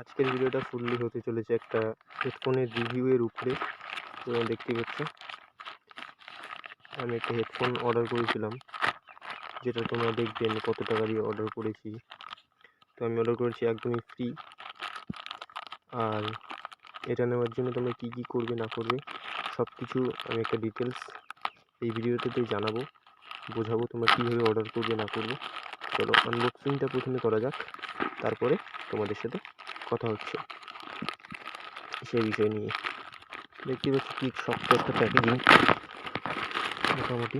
আজকের ভিডিওটা ফুললি হতে চলেছে একটা হেডফোনের রিভিউয়ের উপরে। তো দেখতে পাচ্ছ আমি একটা হেডফোন অর্ডার করেছিলাম, যেটা তোমরা দেখবে আমি কত টাকা দিয়ে অর্ডার করেছি। তো আমি অর্ডার করেছি একদমই ফ্রি। আর এটা নেওয়ার জন্য তোমরা কী কী করবে না করবে সব কিছু আমি একটা ডিটেলস এই ভিডিওটাতে জানাবো, বোঝাবো তোমরা কীভাবে অর্ডার করবে না করবে। চলো আনবক্সিংটা প্রথমে করা যাক, তারপরে তোমাদের সাথে কথা হচ্ছে সেই বিষয় নিয়ে। দেখতে পাচ্ছি কি শক্ত একটা প্যাকেজিং, মোটামুটি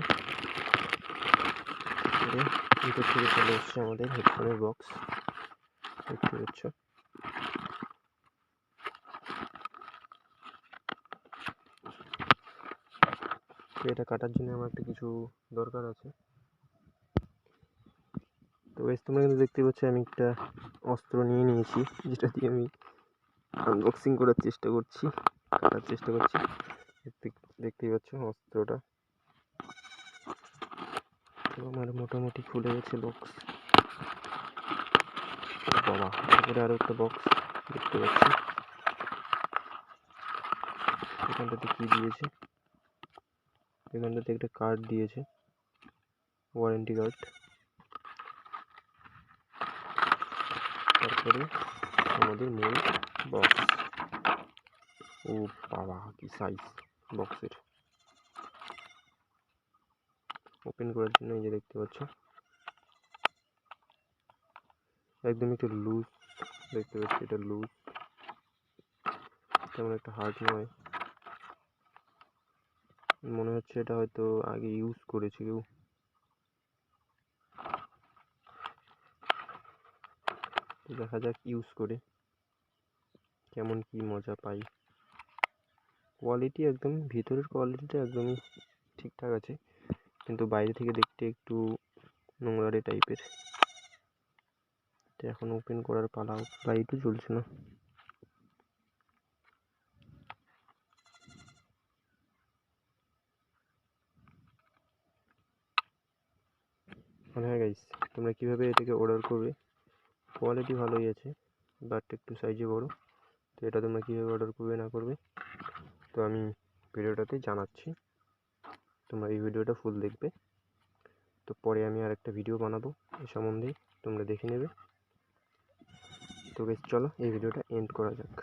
ভিতর থেকে চলে এসছে আমাদের হেডফোনের বক্স। দেখতে পাচ্ছ তো এটা কাটার জন্য আমার একটা কিছু দরকার আছে। তো বেশ তোমরা কিন্তু দেখতে পাচ্ছ আমি একটা অস্ত্র নিয়ে নিয়েছি, যেটা দিয়ে আমি আনবক্সিং করার চেষ্টা করছি, কাটার চেষ্টা করছি। দেখতেই পাচ্ছ অস্ত্রটা তো আমার মোটামুটি খুলে গেছে বক্স। বাবা, তারপরে আরও একটা বক্স দেখতে পাচ্ছি। এখানটাতে কি দিয়েছে, এখানটাতে একটা কার্ড দিয়েছে, ওয়ারেন্টি কার্ড। তারপরে আমাদের মূল বক্স। ও বাবা, কি সাইজ বক্সের! ওপেন করার জন্য এই যে দেখতে পাচ্ছ একদম একটু লুজ, দেখতে পাচ্ছি এটা লুজ, তেমন একটা হার্ড নয়। মনে হচ্ছে এটা হয়তো আগে ইউজ করেছে কেউ। দেখা যাক ইউজ করে কেমন কি মজা পাই। কোয়ালিটি একদম, ভিতরের কোয়ালিটিটা একদমই ঠিকঠাক আছে, কিন্তু বাইরে থেকে দেখতে একটু নোংরারে টাইপের। এখন ওপেন করার পালা, লাইটও জ্বলছে না। হ্যাঁ গাইস, তোমরা কীভাবে এটাকে অর্ডার করবে, কোয়ালিটি ভালোই আছে বাট একটু সাইজে বড়। তো এটা তোমরা কীভাবে অর্ডার করবে না করবে তো আমি ভিডিওটাতে জানাচ্ছি, তোমরা এই ভিডিওটা ফুল দেখবে। তো পরে আমি আর একটা ভিডিও বানাবো এই সম্বন্ধে, তোমরা দেখে নেবে। তো গাইস চলো এই ভিডিওটা এন্ড করা যাক।